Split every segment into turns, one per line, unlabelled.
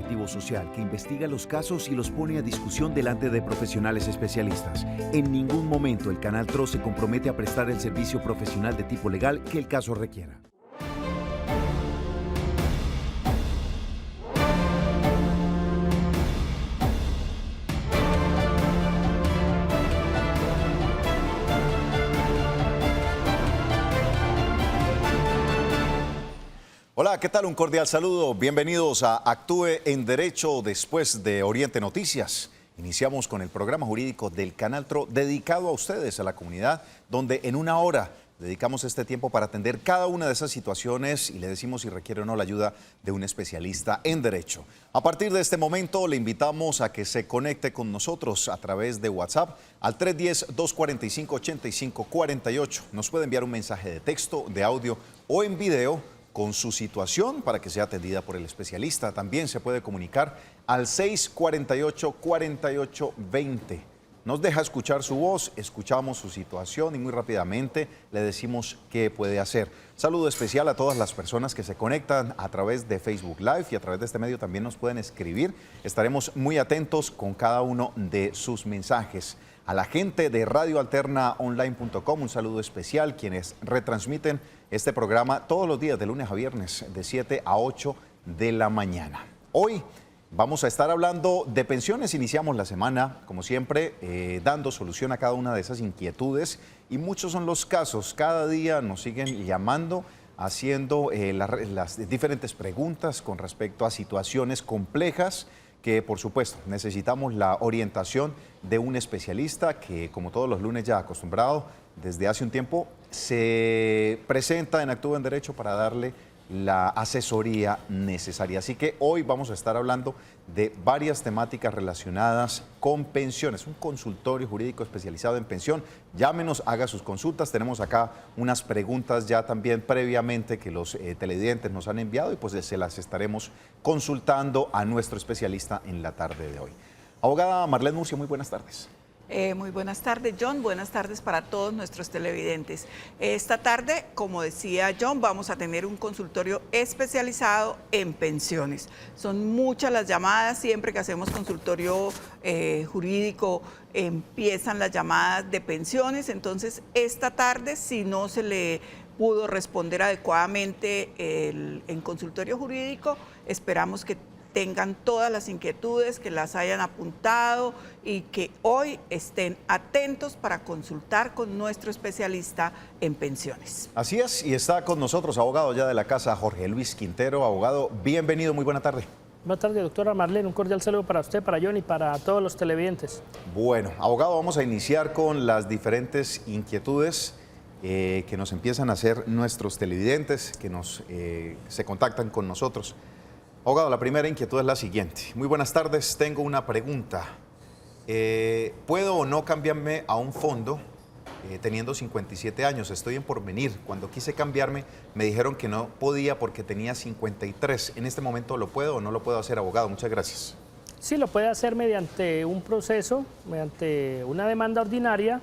Activo Social que investiga los casos y los pone a discusión delante de profesionales especialistas. En ningún momento el Canal TRO se compromete a prestar el servicio profesional de tipo legal que el caso requiera.
Hola, ¿qué tal? Un cordial saludo. Bienvenidos a Actúe en Derecho después de Oriente Noticias. Iniciamos con el programa jurídico del Canal TRO dedicado a ustedes, a la comunidad, donde en una hora dedicamos este tiempo para atender cada una de esas situaciones y le decimos si requiere o no la ayuda de un especialista en derecho. A partir de este momento le invitamos a que se conecte con nosotros a través de WhatsApp al 310-245-8548. Nos puede enviar un mensaje de texto, de audio o en video con su situación para que sea atendida por el especialista. También se puede comunicar al 648-4820. Nos deja escuchar su voz, escuchamos su situación y muy rápidamente le decimos qué puede hacer. Saludo especial a todas las personas que se conectan a través de Facebook Live y a través de este medio también nos pueden escribir. Estaremos muy atentos con cada uno de sus mensajes. A la gente de radioalternaonline.com, un saludo especial, quienes retransmiten este programa todos los días de lunes a viernes de 7 a 8 de la mañana. Hoy vamos a estar hablando de pensiones. Iniciamos la semana, como siempre, dando solución a cada una de esas inquietudes y muchos son los casos. Cada día nos siguen llamando, haciendo las diferentes preguntas con respecto a situaciones complejas que por supuesto necesitamos la orientación de un especialista que, como todos los lunes ya acostumbrado, desde hace un tiempo se presenta en Actúa en Derecho para darle la asesoría necesaria. Así que hoy vamos a estar hablando de varias temáticas relacionadas con pensiones, un consultorio jurídico especializado en pensión. Llámenos, haga sus consultas. Tenemos acá unas preguntas ya también previamente que los televidentes nos han enviado y pues se las estaremos consultando a nuestro especialista en la tarde de hoy. Abogada Marlene Murcia, muy buenas tardes.
Muy buenas tardes, John. Buenas tardes para todos nuestros televidentes. Esta tarde, como decía John, vamos a tener un consultorio especializado en pensiones. Son muchas las llamadas, siempre que hacemos consultorio jurídico empiezan las llamadas de pensiones. Entonces, esta tarde, si no se le pudo responder adecuadamente en consultorio jurídico, esperamos que tengan todas las inquietudes, que las hayan apuntado y que hoy estén atentos para consultar con nuestro especialista en pensiones.
Así es, y está con nosotros, abogado ya de la casa, Jorge Luis Quintero. Abogado, bienvenido, muy buena tarde.
Buenas tardes, doctora Marlene. Un cordial saludo para usted, para John y para todos los televidentes.
Bueno, abogado, vamos a iniciar con las diferentes inquietudes que nos empiezan a hacer nuestros televidentes, que se contactan con nosotros. Abogado, la primera inquietud es la siguiente. Muy buenas tardes, tengo una pregunta. ¿Puedo o no cambiarme a un fondo teniendo 57 años? Estoy en Porvenir. Cuando quise cambiarme me dijeron que no podía porque tenía 53. ¿En este momento lo puedo o no lo puedo hacer, abogado? Muchas gracias.
Sí, lo puede hacer mediante un proceso, mediante una demanda ordinaria,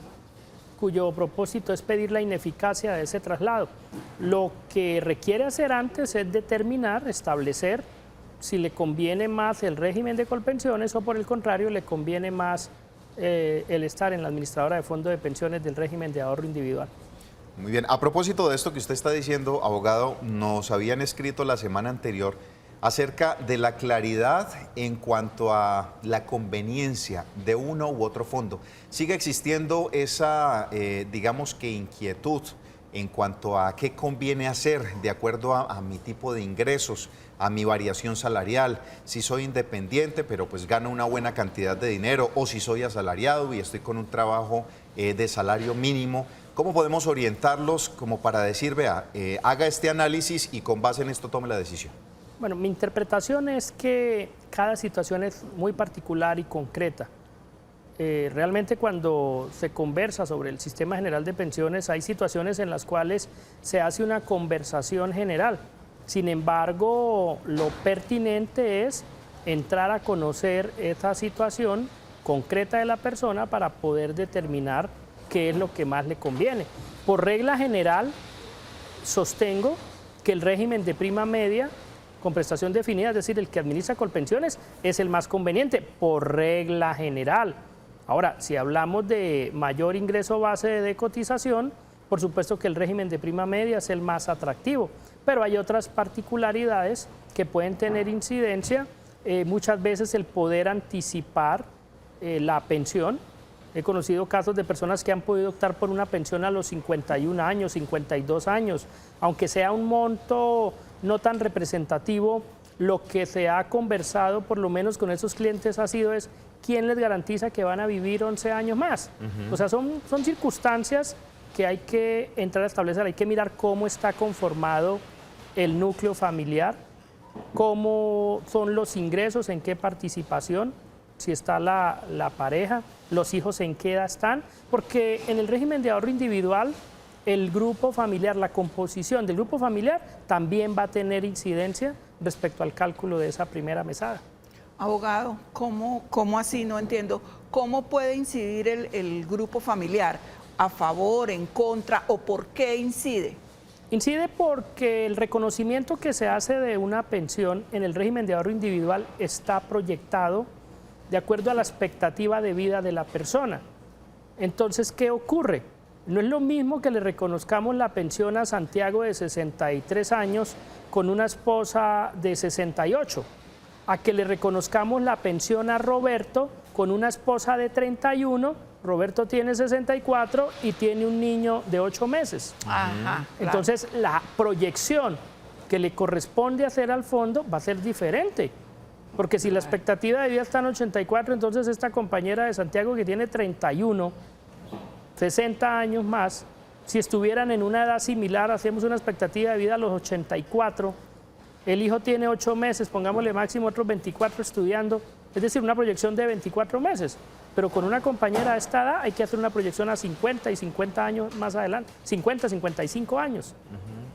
cuyo propósito es pedir la ineficacia de ese traslado. Lo que requiere hacer antes es determinar, establecer si le conviene más el régimen de Colpensiones o por el contrario le conviene más el estar en la administradora de fondo de pensiones del régimen de ahorro individual.
Muy bien, a propósito de esto que usted está diciendo, abogado, nos habían escrito la semana anterior acerca de la claridad en cuanto a la conveniencia de uno u otro fondo. ¿Sigue existiendo esa, digamos que inquietud en cuanto a qué conviene hacer de acuerdo a mi tipo de ingresos, a mi variación salarial, si soy independiente pero pues gano una buena cantidad de dinero, o si soy asalariado y estoy con un trabajo de salario mínimo? ¿Cómo podemos orientarlos como para decir, vea, haga este análisis y con base en esto tome la decisión?
Bueno, mi interpretación es que cada situación es muy particular y concreta. Realmente cuando se conversa sobre el sistema general de pensiones hay situaciones en las cuales se hace una conversación general. Sin embargo, lo pertinente es entrar a conocer esa situación concreta de la persona para poder determinar qué es lo que más le conviene. Por regla general, sostengo que el régimen de prima media con prestación definida, es decir, el que administra Colpensiones, es el más conveniente por regla general. Ahora, si hablamos de mayor ingreso base de cotización, por supuesto que el régimen de prima media es el más atractivo, pero hay otras particularidades que pueden tener incidencia, muchas veces el poder anticipar la pensión. He conocido casos de personas que han podido optar por una pensión a los 51 años, 52 años, aunque sea un monto no tan representativo, lo que se ha conversado, por lo menos con esos clientes, ha sido es quién les garantiza que van a vivir 11 años más. O sea, son circunstancias que hay que entrar a establecer, hay que mirar cómo está conformado el núcleo familiar, cómo son los ingresos, en qué participación, si está la pareja, los hijos en qué edad están, porque en el régimen de ahorro individual, el grupo familiar, la composición del grupo familiar también va a tener incidencia respecto al cálculo de esa primera mesada.
Abogado, ¿cómo así? No entiendo. ¿Cómo puede incidir el grupo familiar? ¿A favor, en contra o por qué incide?
Incide porque el reconocimiento que se hace de una pensión en el régimen de ahorro individual está proyectado de acuerdo a la expectativa de vida de la persona. Entonces, ¿qué ocurre? No es lo mismo que le reconozcamos la pensión a Santiago de 63 años con una esposa de 68, a que le reconozcamos la pensión a Roberto con una esposa de 31, Roberto tiene 64 y tiene un niño de 8 meses.
Ajá,
Entonces, la proyección que le corresponde hacer al fondo va a ser diferente. Porque si la expectativa de vida está en 84, entonces esta compañera de Santiago que tiene 31, 60 años más, si estuvieran en una edad similar, hacemos una expectativa de vida a los 84, el hijo tiene 8 meses, pongámosle máximo otros 24 estudiando, es decir, una proyección de 24 meses. Pero con una compañera de esta edad hay que hacer una proyección a 50 y 50 años más adelante, 50, 55 años.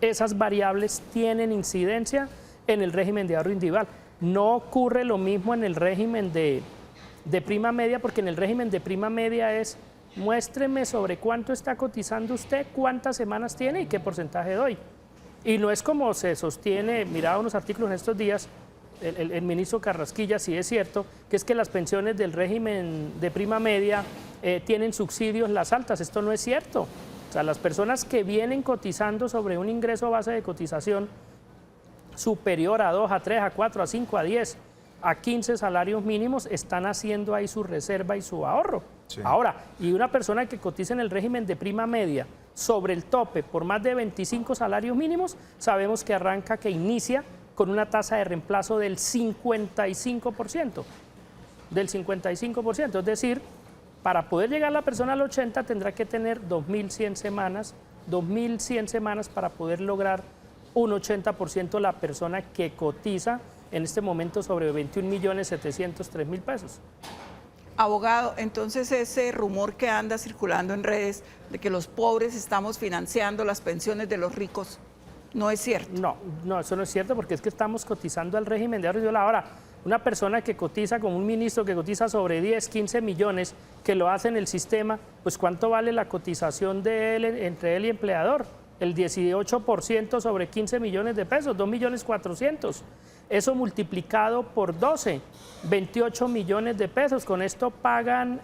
Esas variables tienen incidencia en el régimen de ahorro individual. No ocurre lo mismo en el régimen de prima media, porque en el régimen de prima media es muéstreme sobre cuánto está cotizando usted, cuántas semanas tiene y qué porcentaje doy. Y no es como se sostiene, miraba unos artículos en estos días, el ministro Carrasquilla, sí es cierto, que es que las pensiones del régimen de prima media tienen subsidios las altas. Esto no es cierto. O sea, las personas que vienen cotizando sobre un ingreso base de cotización superior a 2, a 3, a 4, a 5, a 10, a 15 salarios mínimos, están haciendo ahí su reserva y su ahorro. Sí. Ahora, y una persona que cotiza en el régimen de prima media sobre el tope por más de 25 salarios mínimos, sabemos que arranca, que inicia con una tasa de reemplazo del 55%. Del 55%, es decir, para poder llegar la persona al 80 tendrá que tener 2.100 semanas para poder lograr un 80% la persona que cotiza en este momento sobre 21.703.000 pesos.
Abogado, entonces ese rumor que anda circulando en redes de que los pobres estamos financiando las pensiones de los ricos, ¿no es cierto?
No, eso no es cierto, porque es que estamos cotizando al régimen de ahorro individual. Ahora, una persona que cotiza, como un ministro que cotiza sobre 10, 15 millones, que lo hace en el sistema, pues ¿cuánto vale la cotización de él entre él y empleador? El 18% sobre 15 millones de pesos, 2.400.000. Eso multiplicado por 12, 28 millones de pesos. Con esto pagan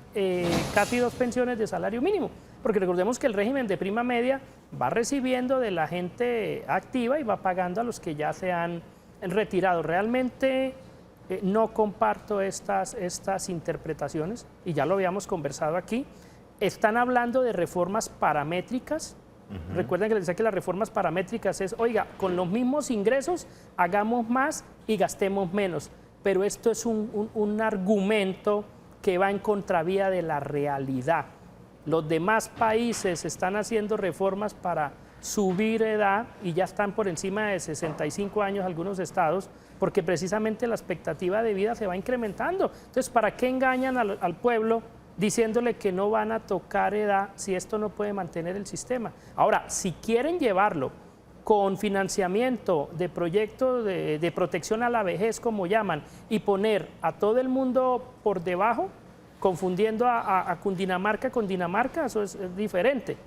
casi 2 pensiones de salario mínimo. Porque recordemos que el régimen de prima media va recibiendo de la gente activa y va pagando a los que ya se han retirado. Realmente no comparto estas interpretaciones, y ya lo habíamos conversado aquí. Están hablando de reformas paramétricas. Recuerden que les decía que las reformas paramétricas es, oiga, con los mismos ingresos hagamos más y gastemos menos. Pero esto es un argumento que va en contravía de la realidad. Los demás países están haciendo reformas para subir edad y ya están por encima de 65 años algunos estados, porque precisamente la expectativa de vida se va incrementando. Entonces, ¿para qué engañan al pueblo diciéndole que no van a tocar edad si esto no puede mantener el sistema? Ahora, si quieren llevarlo con financiamiento de proyectos de protección a la vejez, como llaman, y poner a todo el mundo por debajo, confundiendo a Cundinamarca con Dinamarca, eso es diferente.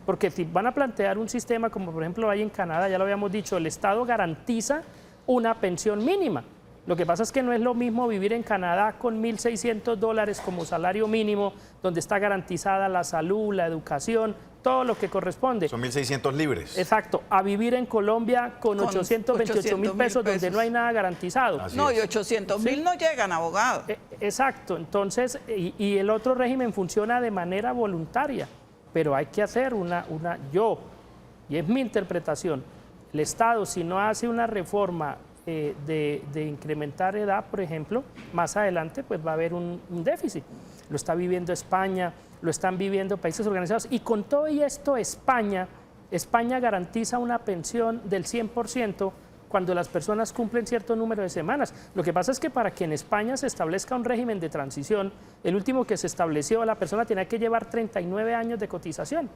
Porque si van a plantear un sistema como por ejemplo hay en Canadá, ya lo habíamos dicho, el Estado garantiza una pensión mínima. Lo que pasa es que no es lo mismo vivir en Canadá con $1.600 como salario mínimo, donde está garantizada la salud, la educación, todo lo que corresponde.
Son 1.600 libres.
Exacto, a vivir en Colombia con 828.000 pesos, donde no hay nada garantizado.
Así
No,
es.
y 800.000 no llegan, abogado.
Exacto, entonces, y el otro régimen funciona de manera voluntaria, pero hay que hacer y es mi interpretación, el Estado, si no hace una reforma de incrementar edad, por ejemplo, más adelante pues va a haber un déficit. Lo está viviendo España, lo están viviendo países organizados, y con todo y esto España garantiza una pensión del 100% cuando las personas cumplen cierto número de semanas. Lo que pasa es que para que en España se establezca un régimen de transición, el último que se estableció, la persona tenía que llevar 39 años de cotización.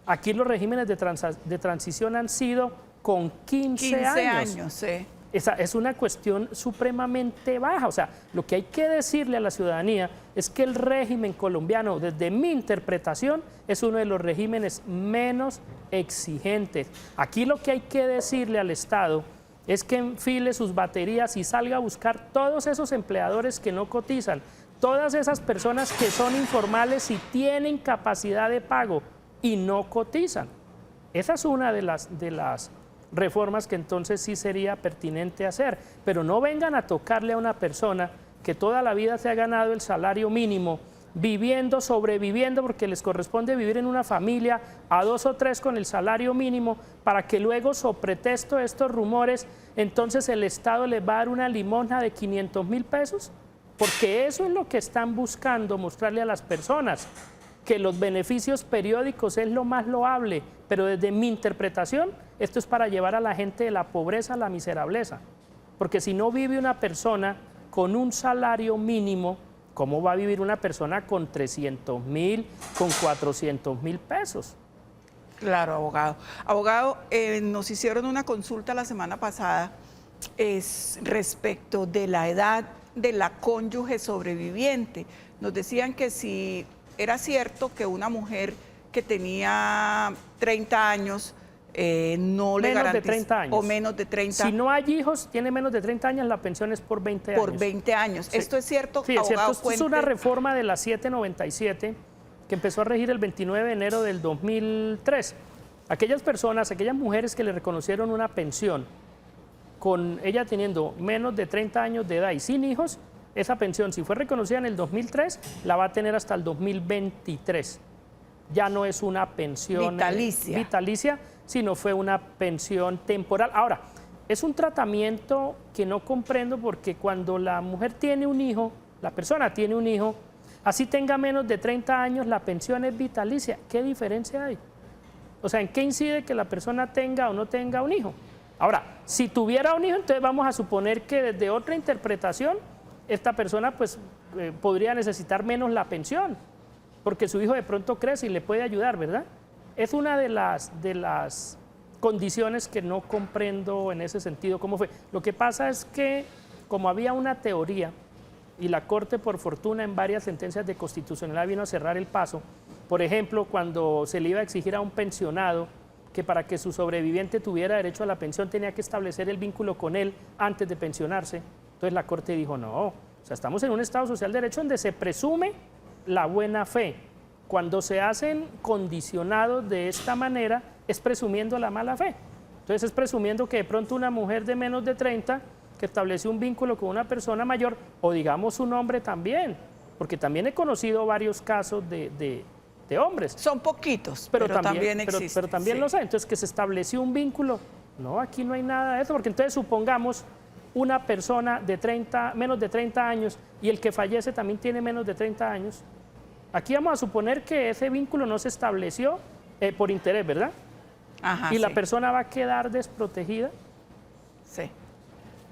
Aquí los regímenes de transición han sido con 15 años.
Sí.
Esa es una cuestión supremamente baja. O sea, lo que hay que decirle a la ciudadanía es que el régimen colombiano, desde mi interpretación, es uno de los regímenes menos exigentes. Aquí lo que hay que decirle al Estado es que enfile sus baterías y salga a buscar todos esos empleadores que no cotizan, todas esas personas que son informales y tienen capacidad de pago y no cotizan. Esa es una de las reformas que entonces sí sería pertinente hacer, pero no vengan a tocarle a una persona que toda la vida se ha ganado el salario mínimo, viviendo, sobreviviendo, porque les corresponde vivir en una familia a 2 o 3 con el salario mínimo, para que luego, sobre pretexto de estos rumores, entonces el Estado les va a dar una limosna de 500.000 pesos, porque eso es lo que están buscando mostrarle a las personas, que los beneficios periódicos es lo más loable, pero desde mi interpretación, esto es para llevar a la gente de la pobreza a la miserableza, porque si no vive una persona con un salario mínimo, ¿cómo va a vivir una persona con 300.000, con 400.000 pesos?
Claro, abogado. Abogado, nos hicieron una consulta la semana pasada respecto de la edad de la cónyuge sobreviviente. Nos decían que si era cierto que una mujer que tenía 30 años no le garantiza,
menos de 30 años.
O menos de 30.
Si no hay hijos, tiene menos de 30 años, la pensión es por 20 años.
Por 20 años.
Sí.
¿Esto es cierto?
Sí, es cierto. Esto es una
cuente.
reforma de la 797 que empezó a regir el 29 de enero del 2003. Aquellas personas, aquellas mujeres que le reconocieron una pensión, con ella teniendo menos de 30 años de edad y sin hijos, esa pensión, si fue reconocida en el 2003, la va a tener hasta el 2023. Ya no es una pensión vitalicia, sino fue una pensión temporal. Ahora, es un tratamiento que no comprendo, porque cuando la mujer tiene un hijo, la persona tiene un hijo, así tenga menos de 30 años, la pensión es vitalicia. ¿Qué diferencia hay? O sea, ¿en qué incide que la persona tenga o no tenga un hijo? Ahora, si tuviera un hijo, entonces vamos a suponer que desde otra interpretación, esta persona pues podría necesitar menos la pensión, porque su hijo de pronto crece y le puede ayudar, ¿verdad? Es una de las condiciones que no comprendo en ese sentido cómo fue. Lo que pasa es que, como había una teoría, y la Corte, por fortuna, en varias sentencias de constitucionalidad vino a cerrar el paso, por ejemplo, cuando se le iba a exigir a un pensionado que para que su sobreviviente tuviera derecho a la pensión tenía que establecer el vínculo con él antes de pensionarse. Entonces la Corte dijo, no, o sea, estamos en un Estado social de derecho donde se presume la buena fe. Cuando se hacen condicionados de esta manera, es presumiendo la mala fe. Entonces es presumiendo que de pronto una mujer de menos de 30 que estableció un vínculo con una persona mayor, o digamos un hombre también, porque también he conocido varios casos de hombres.
Son poquitos, pero también existen.
Pero también
sí.
los hay. Entonces, que se estableció un vínculo. No, aquí no hay nada de eso, porque entonces supongamos una persona de menos de 30 años y el que fallece también tiene menos de 30 años. Aquí vamos a suponer que ese vínculo no se estableció por interés, ¿verdad?
Ajá,
y la
sí.
persona va a quedar desprotegida.
Sí,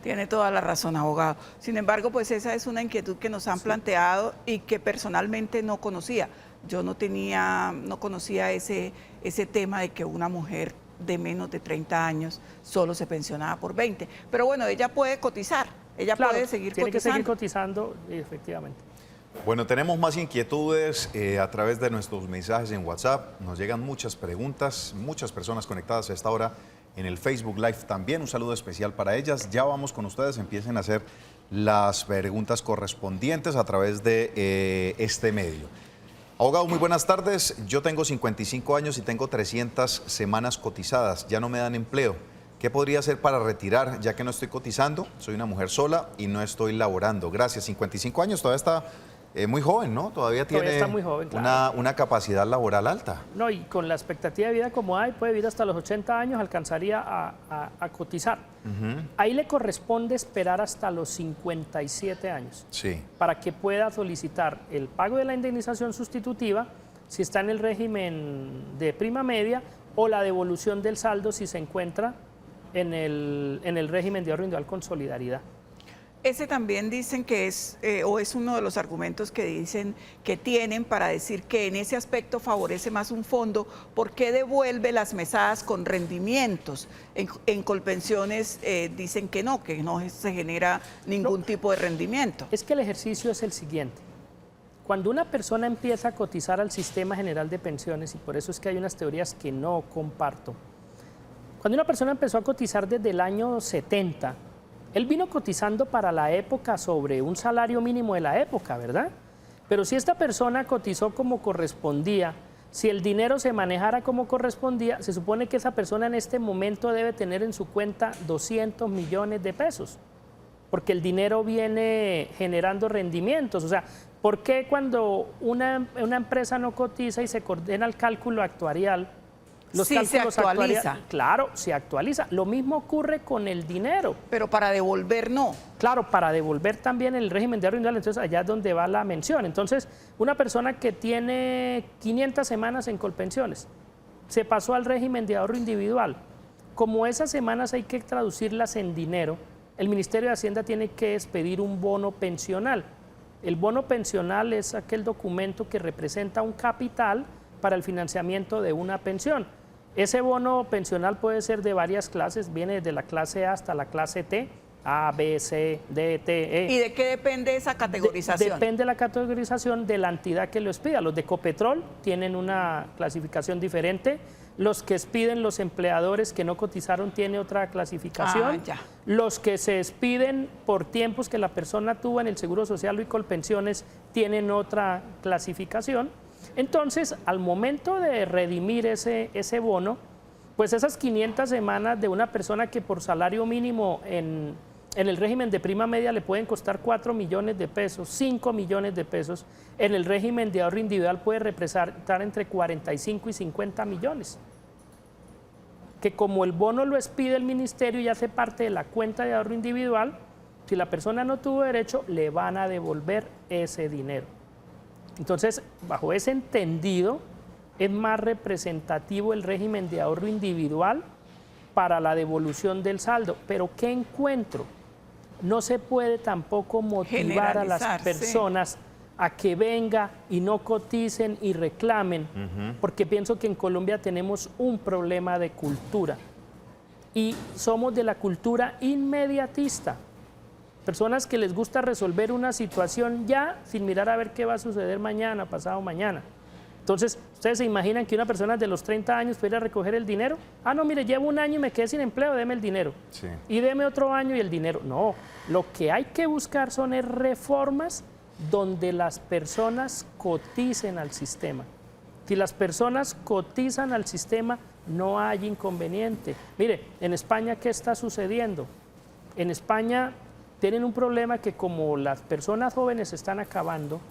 tiene toda la razón, abogado. Sin embargo, pues esa es una inquietud que nos han planteado y que personalmente no conocía. Yo no conocía ese tema de que una mujer de menos de 30 años solo se pensionaba por 20. Pero bueno, ella puede cotizar, ella
Claro,
puede seguir
tiene
cotizando.
que seguir cotizando, efectivamente.
Bueno, tenemos más inquietudes a través de nuestros mensajes en WhatsApp. Nos llegan muchas preguntas, muchas personas conectadas a esta hora en el Facebook Live también. Un saludo especial para ellas. Ya vamos con ustedes, empiecen a hacer las preguntas correspondientes a través de este medio. Abogado, muy buenas tardes. Yo tengo 55 años y tengo 300 semanas cotizadas. Ya no me dan empleo. ¿Qué podría hacer para retirar, ya que no estoy cotizando? Soy una mujer sola y no estoy laborando. Gracias. 55 años, todavía está muy joven, ¿no? Todavía tiene
está muy joven, claro.
una capacidad laboral alta.
No, y con la expectativa de vida como hay, puede vivir hasta los 80 años, alcanzaría a cotizar. Ahí le corresponde esperar hasta los 57 años para que pueda solicitar el pago de la indemnización sustitutiva si está en el régimen de prima media o la devolución del saldo si se encuentra en el régimen de ahorro individual con solidaridad.
Ese también dicen que es uno de los argumentos que dicen que tienen para decir que en ese aspecto favorece más un fondo. ¿Por qué devuelve las mesadas con rendimientos? En Colpensiones dicen que no se genera ningún tipo de rendimiento.
Es que el ejercicio es el siguiente. Cuando una persona empieza a cotizar al Sistema General de Pensiones, y por eso es que hay unas teorías que no comparto, cuando una persona empezó a cotizar desde el año 70, él vino cotizando para la época sobre un salario mínimo de la época, ¿verdad? Pero si esta persona cotizó como correspondía, si el dinero se manejara como correspondía, se supone que esa persona en este momento debe tener en su cuenta 200 millones de pesos, porque el dinero viene generando rendimientos. O sea, ¿por qué cuando una empresa no cotiza y se coordina el cálculo actuarial, los
sí,
cálculos
se actualiza?
Claro, se actualiza. Lo mismo ocurre con el dinero.
Pero para devolver no.
Claro, para devolver también el régimen de ahorro individual, entonces allá es donde va la mención. Entonces, una persona que tiene 500 semanas en Colpensiones, se pasó al régimen de ahorro individual. Como esas semanas hay que traducirlas en dinero, el Ministerio de Hacienda tiene que expedir un bono pensional. El bono pensional es aquel documento que representa un capital para el financiamiento de una pensión. Ese bono pensional puede ser de varias clases, viene desde la clase A hasta la clase T, A, B, C, D, T, E.
¿Y de qué depende esa categorización?
Depende de la categorización de la entidad que lo expida. Los de Ecopetrol tienen una clasificación diferente. Los que expiden los empleadores que no cotizaron tienen otra clasificación. Los que se expiden por tiempos que la persona tuvo en el Seguro Social y Colpensiones tienen otra clasificación. Entonces, al momento de redimir ese bono, pues esas 500 semanas de una persona que por salario mínimo en el régimen de prima media le pueden costar 4 millones de pesos, 5 millones de pesos, en el régimen de ahorro individual puede representar entre 45 y 50 millones. Que como el bono lo expide el ministerio y hace parte de la cuenta de ahorro individual, si la persona no tuvo derecho, le van a devolver ese dinero. Entonces, bajo ese entendido, es más representativo el régimen de ahorro individual para la devolución del saldo. Pero ¿qué encuentro? No se puede tampoco motivar a las personas a que venga y no coticen y reclamen, porque pienso que en Colombia tenemos un problema de cultura y somos de la cultura inmediatista. Personas que les gusta resolver una situación ya sin mirar a ver qué va a suceder mañana, pasado mañana. Entonces, ¿ustedes se imaginan que una persona de los 30 años pudiera recoger el dinero? Ah, no, mire, llevo un año y me quedé sin empleo, deme el dinero. Sí. Y deme otro año y el dinero. No, lo que hay que buscar son reformas donde las personas coticen al sistema. Si las personas cotizan al sistema, no hay inconveniente. Mire, en España, ¿qué está sucediendo? En España tienen un problema que como las personas jóvenes están acabando,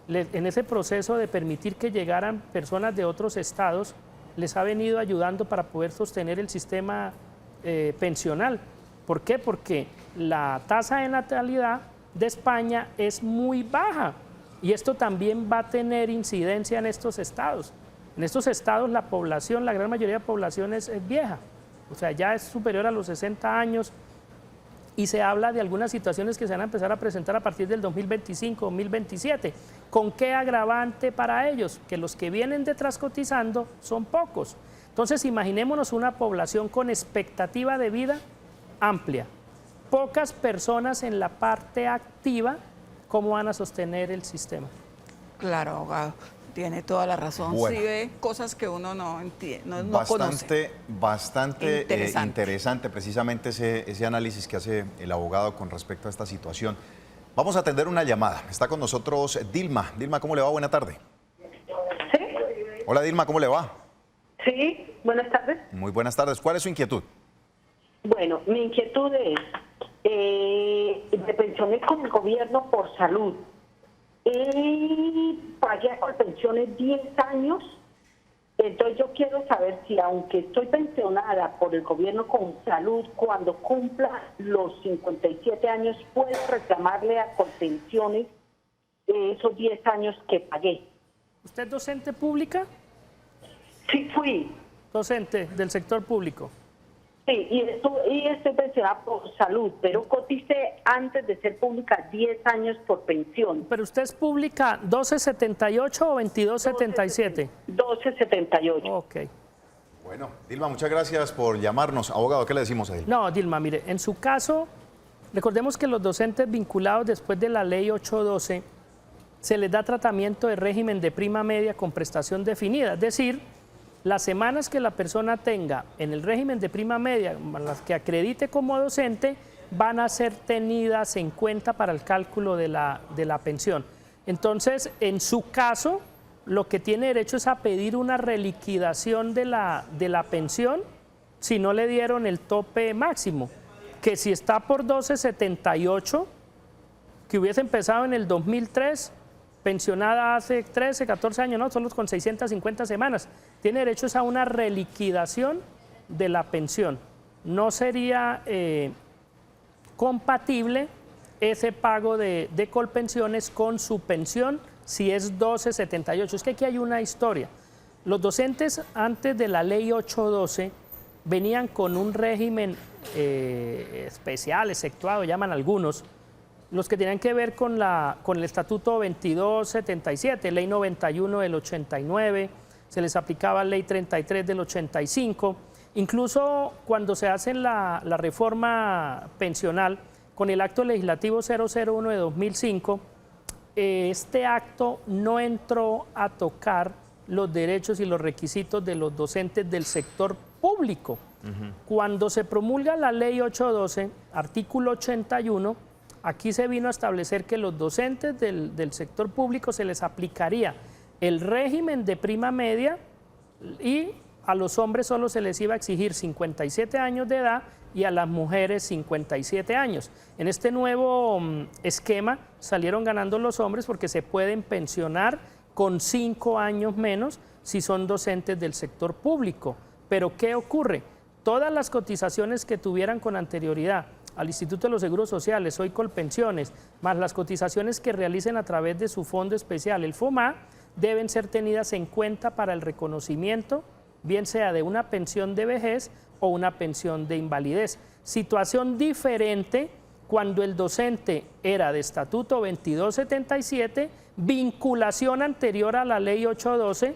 en ese proceso de permitir que llegaran personas de otros estados, les ha venido ayudando para poder sostener el sistema pensional. ¿Por qué? Porque la tasa de natalidad de España es muy baja y esto también va a tener incidencia en estos estados. En estos estados la población, la gran mayoría de la población es vieja, o sea, ya es superior a los 60 años, y se habla de algunas situaciones que se van a empezar a presentar a partir del 2025, 2027. ¿Con qué agravante para ellos? Que los que vienen detrás cotizando son pocos. Entonces, imaginémonos una población con expectativa de vida amplia, pocas personas en la parte activa, ¿cómo van a sostener el sistema?
Claro, abogado. Tiene toda la razón.
Bueno.
Sí ve cosas que uno no entiende, no conoce.
Bastante interesante precisamente ese análisis que hace el abogado con respecto a esta situación. Vamos a atender una llamada. Está con nosotros Dilma. Dilma, ¿cómo le va? Buena tarde.
¿Sí?
Hola Dilma, ¿cómo le va?
Sí, buenas tardes.
Muy buenas tardes. ¿Cuál es su inquietud?
Bueno, mi inquietud es, me pensioné con el gobierno por salud. Pagué por pensiones 10 años, entonces yo quiero saber si aunque estoy pensionada por el gobierno con salud, cuando cumpla los 57 años, puedo reclamarle a Colpensiones esos 10 años que pagué.
¿Usted es docente pública?
Sí, fui.
Docente del sector público.
Sí, y estoy pensionada por salud, pero coticé antes de ser pública 10 años por pensión.
¿Pero usted es pública 1278 o 2277?
1278.
Ok.
Bueno, Dilma, muchas gracias por llamarnos. Abogado, ¿qué le decimos a Dilma?
No, Dilma, mire, en su caso, recordemos que los docentes vinculados después de la ley 812 se les da tratamiento de régimen de prima media con prestación definida, es decir, las semanas que la persona tenga en el régimen de prima media, las que acredite como docente, van a ser tenidas en cuenta para el cálculo de la pensión. Entonces, en su caso, lo que tiene derecho es a pedir una reliquidación de la pensión si no le dieron el tope máximo, que si está por 1278, que hubiese empezado en el 2003, pensionada hace 13, 14 años, no, solo con 650 semanas, tiene derecho a una reliquidación de la pensión. No sería compatible ese pago de Colpensiones con su pensión si es 1278. Es que aquí hay una historia. Los docentes antes de la ley 812 venían con un régimen especial, exceptuado, llaman algunos, los que tenían que ver con el Estatuto 2277, Ley 91 del 89, se les aplicaba Ley 33 del 85. Incluso cuando se hace la reforma pensional con el Acto Legislativo 001 de 2005, este acto no entró a tocar los derechos y los requisitos de los docentes del sector público. Cuando se promulga la Ley 812, artículo 81, aquí se vino a establecer que los docentes del sector público se les aplicaría el régimen de prima media y a los hombres solo se les iba a exigir 57 años de edad y a las mujeres 57 años. En este nuevo esquema salieron ganando los hombres porque se pueden pensionar con 5 años menos si son docentes del sector público. Pero ¿qué ocurre? Todas las cotizaciones que tuvieran con anterioridad al Instituto de los Seguros Sociales, hoy Colpensiones, más las cotizaciones que realicen a través de su fondo especial, el FOMA, deben ser tenidas en cuenta para el reconocimiento, bien sea de una pensión de vejez o una pensión de invalidez. Situación diferente cuando el docente era de Estatuto 2277, vinculación anterior a la Ley 812,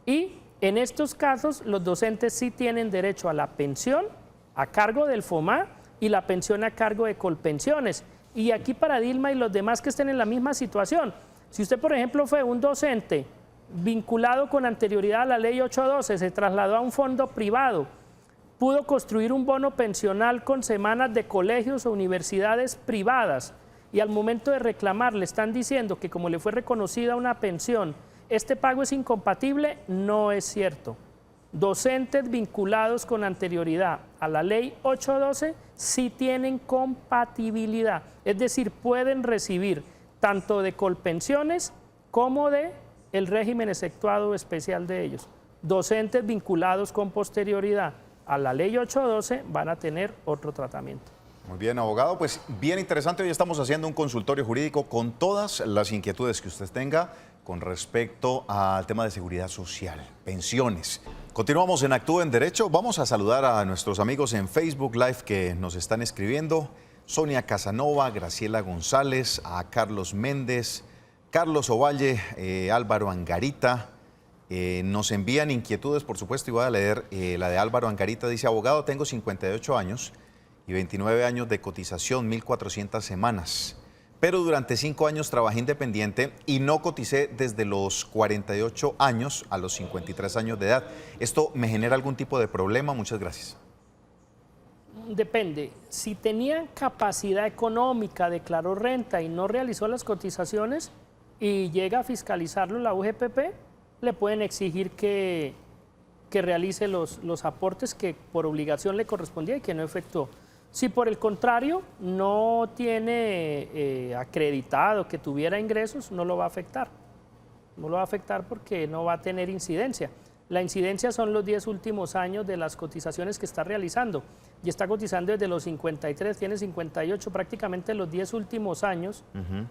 y en estos casos los docentes sí tienen derecho a la pensión a cargo del FOMA y la pensión a cargo de Colpensiones. Y aquí para Dilma y los demás que estén en la misma situación, si usted por ejemplo fue un docente vinculado con anterioridad a la ley 812, se trasladó a un fondo privado, pudo construir un bono pensional con semanas de colegios o universidades privadas y al momento de reclamar le están diciendo que como le fue reconocida una pensión, este pago es incompatible, no es cierto. Docentes vinculados con anterioridad a la ley 812 sí tienen compatibilidad, es decir, pueden recibir tanto de Colpensiones como de el régimen exceptuado especial de ellos. Docentes vinculados con posterioridad a la ley 812 van a tener otro tratamiento.
Muy bien, abogado, pues bien interesante. Hoy estamos haciendo un consultorio jurídico con todas las inquietudes que usted tenga con respecto al tema de seguridad social, pensiones. Continuamos en Actúa en Derecho. Vamos a saludar a nuestros amigos en Facebook Live que nos están escribiendo. Sonia Casanova, Graciela González, a Carlos Méndez, Carlos Ovalle, Álvaro Angarita. Nos envían inquietudes, por supuesto, y voy a leer la de Álvaro Angarita. Dice, abogado, tengo 58 años y 29 años de cotización, 1.400 semanas. pero durante 5 años trabajé independiente y no coticé desde los 48 años a los 53 años de edad. ¿Esto me genera algún tipo de problema? Muchas gracias.
Depende. Si tenía capacidad económica, declaró renta y no realizó las cotizaciones y llega a fiscalizarlo la UGPP, le pueden exigir que realice los aportes que por obligación le correspondía y que no efectuó. Si por el contrario no tiene acreditado que tuviera ingresos, no lo va a afectar. No lo va a afectar porque no va a tener incidencia. La incidencia son los 10 últimos años de las cotizaciones que está realizando. Y está cotizando desde los 53, tiene 58, prácticamente los 10 últimos años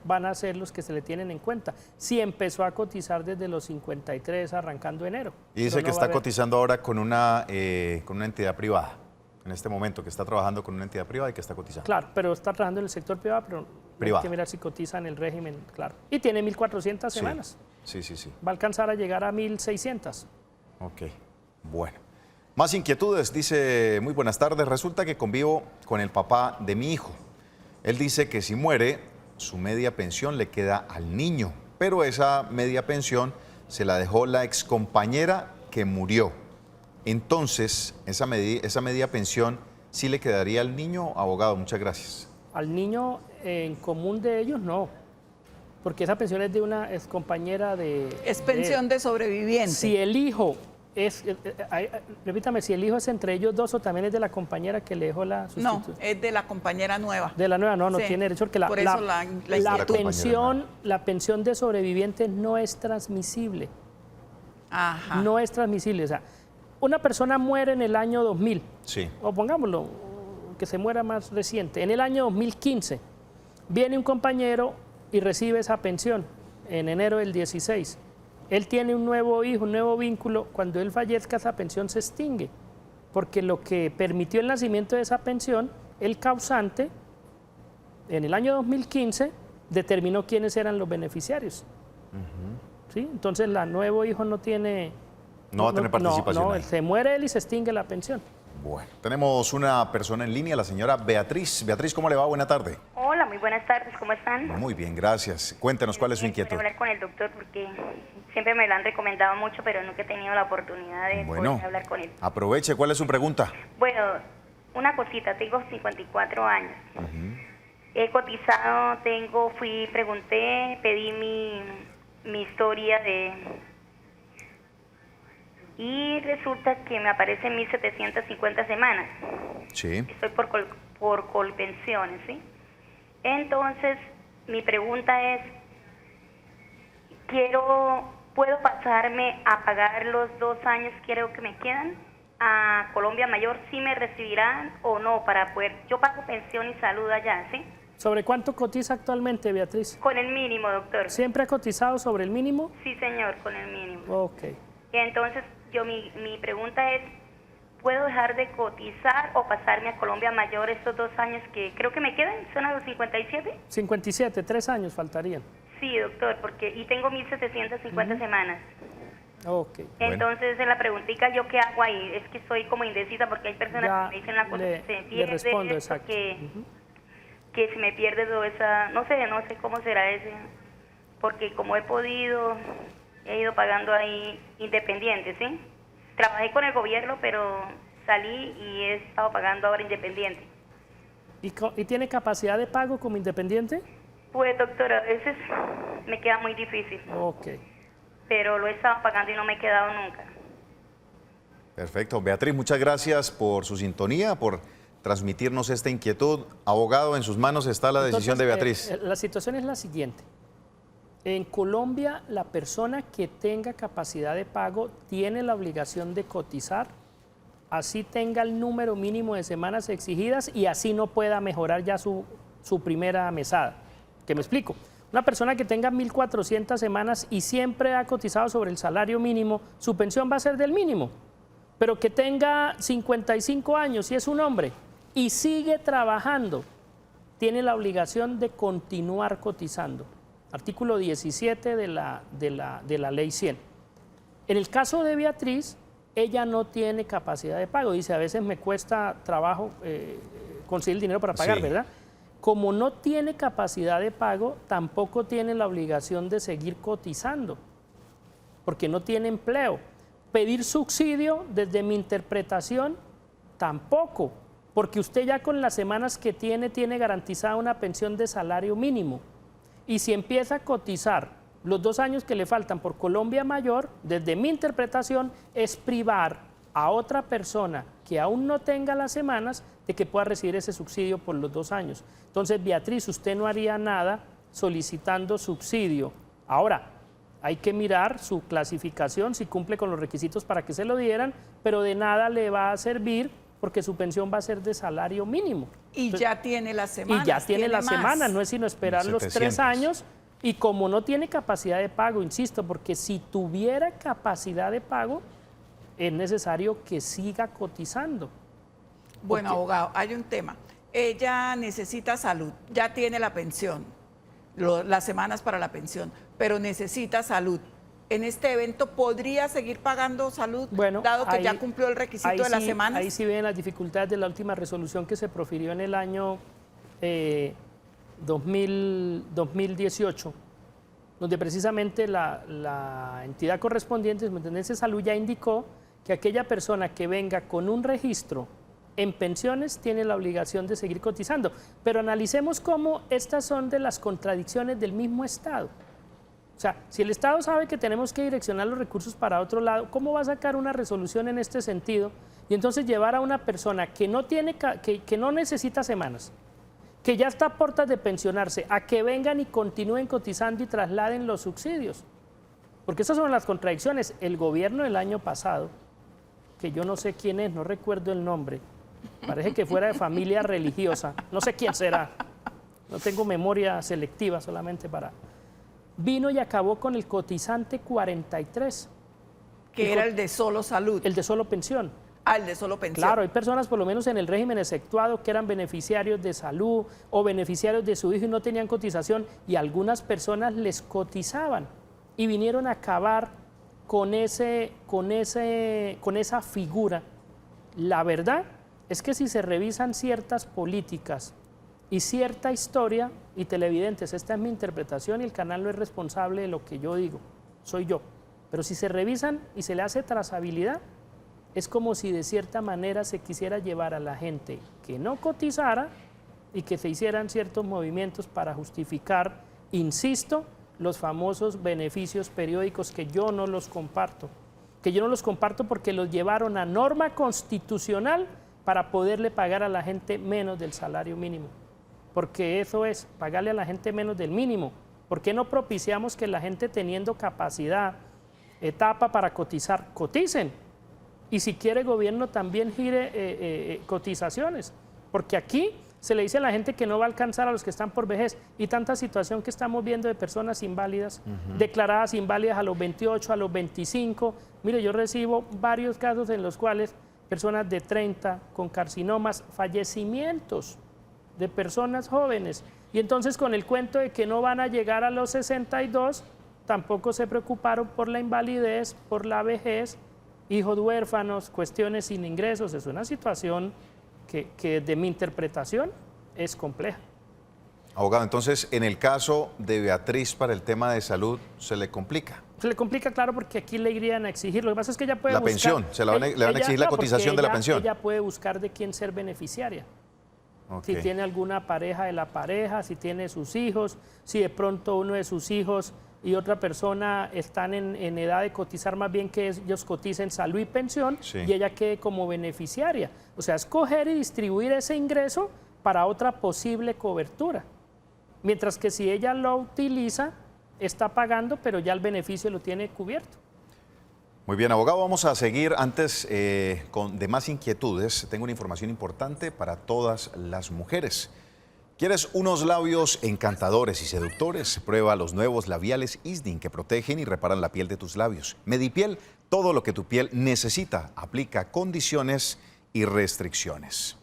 van a ser los que se le tienen en cuenta. Si empezó a cotizar desde los 53, arrancando enero.
Y dice que está cotizando ahora con una entidad privada, en este momento, que está trabajando con una entidad privada y que está cotizando.
Claro, pero está trabajando en el sector privado, pero hay que mirar si cotiza en el régimen, claro. Y tiene 1.400 semanas.
Sí.
Va a alcanzar a llegar a 1.600.
Ok, bueno. Más inquietudes, dice, muy buenas tardes. Resulta que convivo con el papá de mi hijo. Él dice que si muere, su media pensión le queda al niño, pero esa media pensión se la dejó la excompañera que murió. Entonces, esa media pensión sí le quedaría al niño, abogado. Muchas gracias.
Al niño en común de ellos no, porque esa pensión es de una excompañera de...
Es pensión de sobreviviente.
Si el hijo es, repítame, si el hijo es entre ellos dos o también es de la compañera que le dejó la sustitución.
No, es de la compañera nueva.
De la nueva, no
Sí.
tiene derecho porque
Por eso
la pensión de sobreviviente no es transmisible.
Ajá.
No es transmisible. O sea, una persona muere en el año 2000,
Sí.
o pongámoslo, que se muera más reciente, en el año 2015, viene un compañero y recibe esa pensión en enero del 16. Él tiene un nuevo hijo, un nuevo vínculo. Cuando él fallezca, esa pensión se extingue, porque lo que permitió el nacimiento de esa pensión, el causante, en el año 2015, determinó quiénes eran los beneficiarios. ¿Sí? Entonces, el nuevo hijo no tiene...
No va a tener participación.
No,
ahí.
se muere él y se extingue la pensión.
Bueno, tenemos una persona en línea, la señora Beatriz. Beatriz, ¿cómo le va? Buena tarde.
Hola, muy buenas tardes, ¿cómo están?
Muy bien, gracias. Cuéntenos cuál es su inquietud.
Quiero hablar con el doctor porque siempre me lo han recomendado mucho, pero nunca he tenido la oportunidad de poder hablar con él.
Aproveche, ¿cuál es su pregunta?
Bueno, una cosita, tengo 54 años. He cotizado, pregunté, pedí mi historia y resulta que me aparecen 1.750 semanas.
Sí.
Estoy por colpensiones, ¿sí? Entonces, mi pregunta es, ¿puedo pasarme a pagar los 2 años creo que me quedan a Colombia Mayor? ¿Sí me recibirán o no? Para poder, yo pago pensión y salud allá, ¿sí?
¿Sobre cuánto cotiza actualmente, Beatriz?
Con el mínimo, doctor.
¿Siempre ha cotizado sobre el mínimo?
Sí, señor, con el mínimo.
Ok.
Entonces, mi pregunta es, ¿puedo dejar de cotizar o pasarme a Colombia Mayor estos 2 años que creo que me quedan? ¿Son a los 57?
57, 3 años faltarían.
Sí, doctor, y tengo 1.750 semanas.
Ok.
Entonces, en la preguntita, ¿yo qué hago ahí? Es que soy como indecisa porque hay personas que me dicen la cosa, se pierde
le respondo,
esto,
exacto.
que se me pierde toda esa, no sé cómo será ese, porque como he ido pagando ahí independiente, ¿sí? Trabajé con el gobierno, pero salí y he estado pagando ahora independiente.
¿Y tiene capacidad de pago como independiente?
Pues, doctora, a veces me queda muy difícil.
Ok.
Pero lo he estado pagando y no me he quedado nunca.
Perfecto. Beatriz, muchas gracias por su sintonía, por transmitirnos esta inquietud. Abogado, en sus manos está la decisión de Beatriz.
La situación es la siguiente. En Colombia, la persona que tenga capacidad de pago tiene la obligación de cotizar, así tenga el número mínimo de semanas exigidas y así no pueda mejorar ya su primera mesada. ¿Qué me explico? Una persona que tenga 1.400 semanas y siempre ha cotizado sobre el salario mínimo, su pensión va a ser del mínimo. Pero que tenga 55 años y es un hombre y sigue trabajando, tiene la obligación de continuar cotizando. Artículo 17 de la Ley 100. En el caso de Beatriz, ella no tiene capacidad de pago. Dice, a veces me cuesta trabajo conseguir el dinero para pagar,
Sí.
¿verdad? como no tiene capacidad de pago, tampoco tiene la obligación de seguir cotizando, porque no tiene empleo. Pedir subsidio, desde mi interpretación, tampoco, porque usted ya con las semanas que tiene garantizada una pensión de salario mínimo. Y si empieza a cotizar los 2 años que le faltan por Colombia Mayor, desde mi interpretación, es privar a otra persona que aún no tenga las semanas de que pueda recibir ese subsidio por los 2 años. Entonces, Beatriz, usted no haría nada solicitando subsidio. Ahora, hay que mirar su clasificación, si cumple con los requisitos para que se lo dieran, pero de nada le va a servir porque su pensión va a ser de salario mínimo.
Y ya tiene las semanas.
Y ya tiene las
más.
semanas, no es sino esperar
700.
los 3 años. Y como no tiene capacidad de pago, insisto, porque si tuviera capacidad de pago, es necesario que siga cotizando.
Bueno, abogado, hay un tema. Ella necesita salud, ya tiene la pensión, las semanas para la pensión, pero necesita salud. En este evento, ¿podría seguir pagando salud,
Bueno,
dado que
ahí-
ya cumplió el requisito de las semanas?
Ahí sí ven las dificultades de la última resolución que se profirió en el año 2018, donde precisamente la entidad correspondiente, Superintendencia de Salud, ya indicó que aquella persona que venga con un registro en pensiones tiene la obligación de seguir cotizando. Pero analicemos cómo estas son de las contradicciones del mismo Estado. O sea, si el Estado sabe que tenemos que direccionar los recursos para otro lado, ¿cómo va a sacar una resolución en este sentido? Y entonces llevar a una persona que no, que no necesita semanas, que ya está a puertas de pensionarse, a que vengan y continúen cotizando y trasladen los subsidios. Porque esas son las contradicciones. El gobierno del año pasado, que yo no sé quién es, no recuerdo el nombre, parece que fuera de familia religiosa, no sé quién será, no tengo memoria selectiva solamente para... Vino y acabó con el cotizante 43.
Que era el de solo salud.
El de solo pensión.
El de solo pensión.
Claro, hay personas por lo menos en el régimen exceptuado que eran beneficiarios de salud o beneficiarios de su hijo y no tenían cotización, y algunas personas les cotizaban y vinieron a acabar con esa figura. La verdad es que si se revisan ciertas políticas y cierta historia, y televidentes, esta es mi interpretación y el canal no es responsable de lo que yo digo, soy yo, pero si se revisan y se le hace trazabilidad, es como si de cierta manera se quisiera llevar a la gente que no cotizara y que se hicieran ciertos movimientos para justificar, insisto, los famosos beneficios periódicos que yo no los comparto. Que yo no los comparto porque los llevaron a norma constitucional para poderle pagar a la gente menos del salario mínimo. Porque eso es, pagarle a la gente menos del mínimo. ¿Por qué no propiciamos que la gente teniendo capacidad, etapa para cotizar, coticen? Y si quiere el gobierno también gire cotizaciones. Porque aquí se le dice a la gente que no va a alcanzar a los que están por vejez. Y tanta situación que estamos viendo de personas inválidas, declaradas inválidas a los 28, a los 25. Mire, yo recibo varios casos en los cuales personas de 30 con carcinomas, fallecimientos de personas jóvenes. Y entonces con el cuento de que no van a llegar a los 62, tampoco se preocuparon por la invalidez, por la vejez, hijos huérfanos, cuestiones sin ingresos. Es una situación que de mi interpretación es compleja.
Abogado, entonces, en el caso de Beatriz para el tema de salud, ¿se le complica?
Se le complica, claro, porque aquí le irían a exigir. Lo que pasa es que ella puede
La
buscar...
pensión, le van a exigir la cotización de la pensión.
Ella puede buscar de quién ser beneficiaria.
Okay.
Si tiene alguna pareja de la pareja, si tiene sus hijos, si de pronto uno de sus hijos y otra persona están en edad de cotizar, más bien que ellos coticen salud y pensión,
sí,
y ella quede como beneficiaria. O sea, escoger y distribuir ese ingreso para otra posible cobertura. Mientras que si ella lo utiliza, está pagando, pero ya el beneficio lo tiene cubierto.
Muy bien, abogado, vamos a seguir antes de más inquietudes. Tengo una información importante para todas las mujeres. ¿Quieres unos labios encantadores y seductores? Prueba los nuevos labiales Isdin que protegen y reparan la piel de tus labios. Medipiel, todo lo que tu piel necesita. Aplica condiciones y restricciones.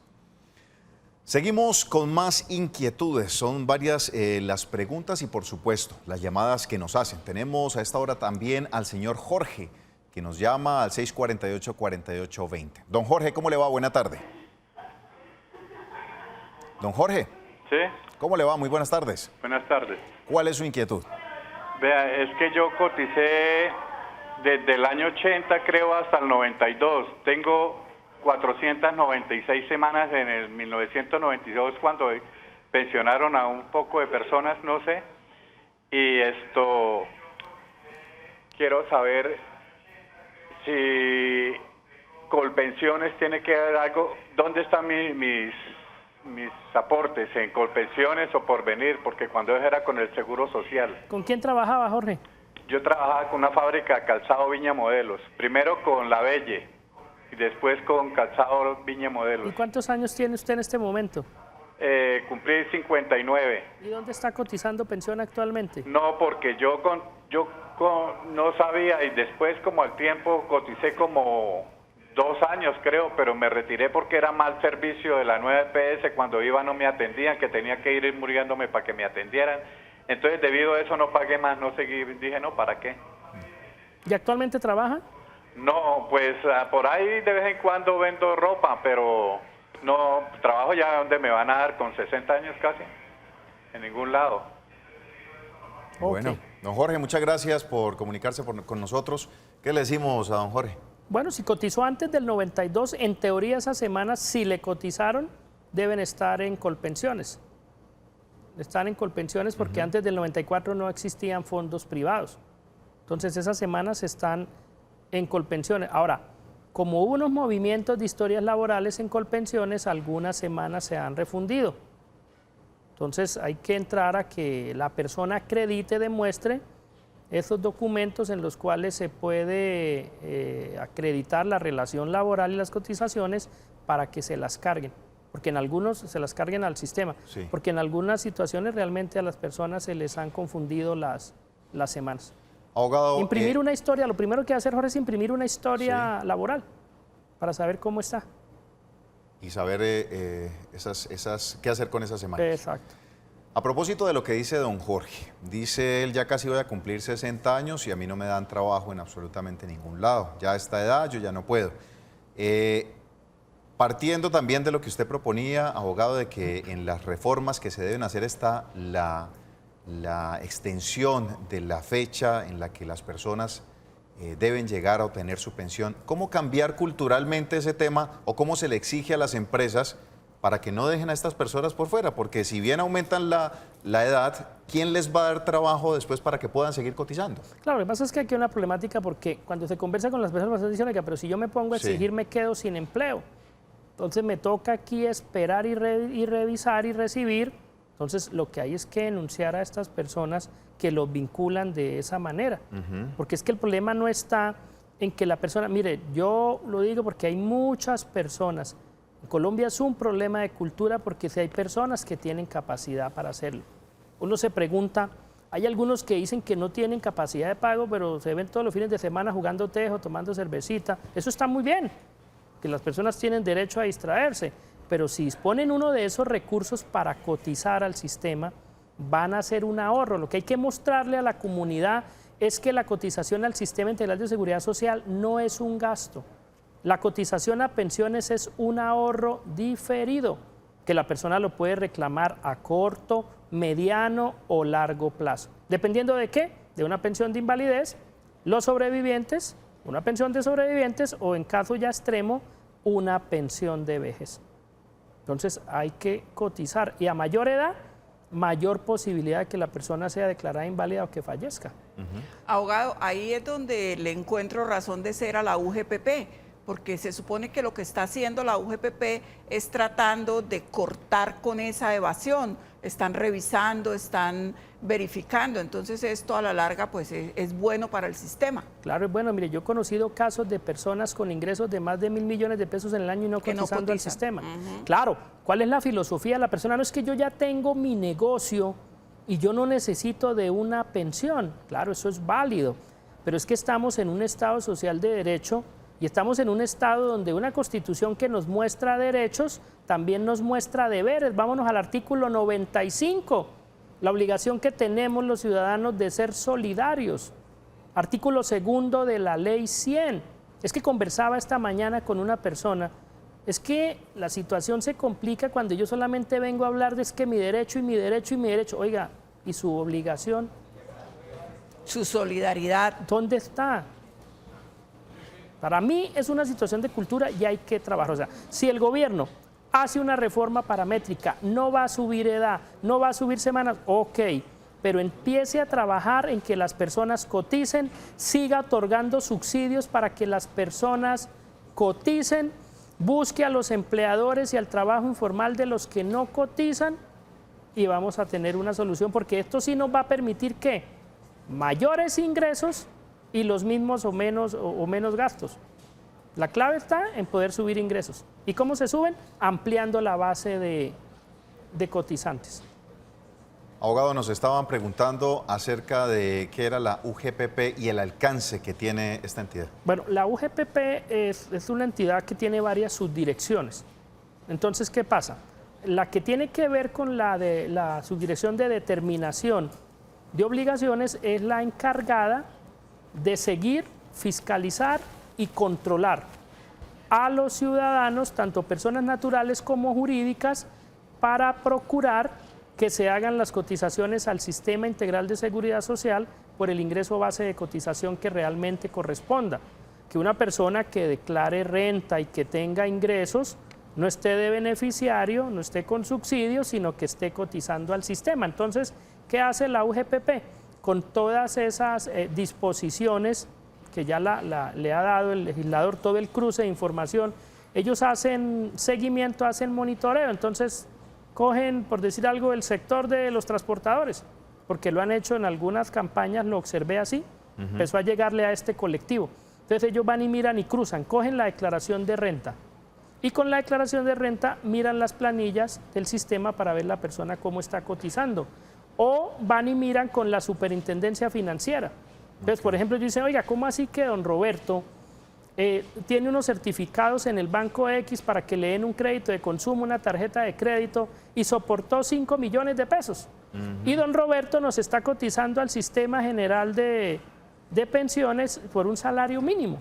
Seguimos con más inquietudes. Son varias las preguntas y, por supuesto, las llamadas que nos hacen. Tenemos a esta hora también al señor Jorge, que nos llama al 648-4820. Don Jorge, ¿cómo le va? Buena tarde. Don Jorge.
Sí, Sí,
¿Cómo le va? Muy buenas tardes.
buenas tardes.
¿Cuál es su inquietud?
Vea, es que yo coticé desde el año 80, creo, hasta el 92. Tengo 496 semanas en el 1992, cuando pensionaron a un poco de personas, no sé. Y quiero saber si Colpensiones tiene que haber algo. ¿Dónde están mis aportes? ¿En Colpensiones o Porvenir? Porque cuando yo era con el Seguro Social.
¿Con quién trabajaba, Jorge?
Yo trabajaba con una fábrica de calzado Viña Modelos. Primero con La Belle y después con calzado Viña
¿Y
Modelos.
cuántos años tiene usted en este momento?
Cumplí 59.
¿Y dónde está cotizando pensión actualmente?
No, porque yo no sabía, y después como al tiempo coticé como 2 años, creo, pero me retiré porque era mal servicio de la nueva EPS. Cuando iba no me atendían, que tenía que ir muriéndome para que me atendieran. Entonces, debido a eso no pagué más, no seguí, dije, no, ¿para qué?
¿Y actualmente trabaja?
No, pues por ahí de vez en cuando vendo ropa, pero no, trabajo ya donde me van a dar con 60 años casi, en ningún lado.
Ok.
Bueno, don Jorge, muchas gracias por comunicarse con nosotros. ¿Qué le decimos a don Jorge?
Bueno, si cotizó antes del 92, en teoría esas semanas, si le cotizaron, deben estar en Colpensiones. Están en Colpensiones porque antes del 94 no existían fondos privados. Entonces esas semanas están en Colpensiones. Ahora, como hubo unos movimientos de historias laborales en Colpensiones, algunas semanas se han refundido. Entonces hay que entrar a que la persona acredite, demuestre esos documentos en los cuales se puede acreditar la relación laboral y las cotizaciones para que se las carguen. Porque en algunos se las carguen al sistema.
Sí.
Porque en algunas situaciones realmente a las personas se les han confundido las semanas.
Abogado,
Imprimir una historia, lo primero que hay que hacer, Jorge, es imprimir una historia laboral para saber cómo está.
y saber qué hacer con esas semanas.
Exacto.
A propósito de lo que dice don Jorge, dice él, ya casi voy a cumplir 60 años y a mí no me dan trabajo en absolutamente ningún lado. Ya a esta edad yo ya no puedo. Partiendo también de lo que usted proponía, abogado, de que en las reformas que se deben hacer está la extensión de la fecha en la que las personas deben llegar a obtener su pensión. ¿Cómo cambiar culturalmente ese tema o cómo se le exige a las empresas para que no dejen a estas personas por fuera? Porque si bien aumentan la edad, ¿quién les va a dar trabajo después para que puedan seguir cotizando?
Claro, lo que pasa es que aquí hay una problemática porque cuando se conversa con las personas dicen, oiga, pero si yo me pongo a exigir me quedo sin empleo. Entonces me toca aquí esperar y revisar y recibir. Entonces lo que hay es que denunciar a estas personas que los vinculan de esa manera. Porque es que el problema no está en que la persona, mire, yo lo digo porque hay muchas personas. En Colombia es un problema de cultura porque si hay personas que tienen capacidad para hacerlo. Uno se pregunta, hay algunos que dicen que no tienen capacidad de pago, pero se ven todos los fines de semana jugando tejo, tomando cervecita. Eso está muy bien, que las personas tienen derecho a distraerse, pero si disponen uno de esos recursos para cotizar al sistema, van a hacer un ahorro. Lo que hay que mostrarle a la comunidad es que la cotización al Sistema Integral de Seguridad Social no es un gasto. La cotización a pensiones es un ahorro diferido, que la persona lo puede reclamar a corto, mediano o largo plazo. ¿Dependiendo de qué? De una pensión de invalidez, los sobrevivientes, una pensión de sobrevivientes o en caso ya extremo, una pensión de vejez. Entonces hay que cotizar y a mayor edad, mayor posibilidad de que la persona sea declarada inválida o que fallezca.
Abogado, ahí es donde le encuentro razón de ser a la UGPP, porque se supone que lo que está haciendo la UGPP es tratando de cortar con esa evasión. Están revisando, están verificando, entonces esto a la larga pues es bueno para el sistema.
Claro, es bueno. Mire, yo he conocido casos de personas con ingresos de más de 1.000 millones de pesos en el año y no cotizando al sistema. Claro, ¿cuál es la filosofía? La persona no es que yo ya tengo mi negocio y yo no necesito de una pensión. Claro, eso es válido, pero es que estamos en un Estado social de derecho y estamos en un Estado donde una Constitución que nos muestra derechos también nos muestra deberes. Vámonos al artículo 95, la obligación que tenemos los ciudadanos de ser solidarios. Artículo 2 de la Ley 100. Es que conversaba esta mañana con una persona Es que la situación se complica cuando yo solamente vengo a hablar de es que mi derecho y mi derecho y mi derecho. Oiga, ¿y su obligación?
Su solidaridad.
¿Dónde está? Para mí es una situación de cultura y hay que trabajar. O sea, si el gobierno hace una reforma paramétrica, no va a subir edad, no va a subir semanas, ok, pero empiece a trabajar en que las personas coticen, siga otorgando subsidios para que las personas coticen, busque a los empleadores y al trabajo informal de los que no cotizan y vamos a tener una solución, porque esto sí nos va a permitir que mayores ingresos y los mismos o menos gastos. La clave está en poder subir ingresos. ¿Y cómo se suben? Ampliando la base de cotizantes.
Abogado, nos estaban preguntando acerca de qué era la UGPP y el alcance que tiene esta entidad.
Bueno, la UGPP es una entidad que tiene varias subdirecciones. Entonces, ¿qué pasa? La que tiene que ver con la subdirección de determinación de obligaciones es la encargada de seguir, fiscalizar y controlar a los ciudadanos, tanto personas naturales como jurídicas, para procurar que se hagan las cotizaciones al Sistema Integral de Seguridad Social por el ingreso base de cotización que realmente corresponda. Que una persona que declare renta y que tenga ingresos no esté de beneficiario, no esté con subsidios, sino que esté cotizando al sistema. Entonces, ¿qué hace la UGPP? Con todas esas disposiciones que ya le ha dado el legislador, todo el cruce de información, ellos hacen seguimiento, hacen monitoreo, entonces cogen, por decir algo, el sector de los transportadores, porque lo han hecho en algunas campañas, lo observé así, empezó a llegarle a este colectivo. Entonces ellos van y miran y cruzan, cogen la declaración de renta y con la declaración de renta miran las planillas del sistema para ver la persona cómo está cotizando. O van y miran con la superintendencia financiera. Entonces, por ejemplo, yo dice, oiga, ¿cómo así que don Roberto tiene unos certificados en el banco X para que le den un crédito de consumo, una tarjeta de crédito y soportó 5 millones de pesos? Y don Roberto nos está cotizando al Sistema General de Pensiones por un salario mínimo.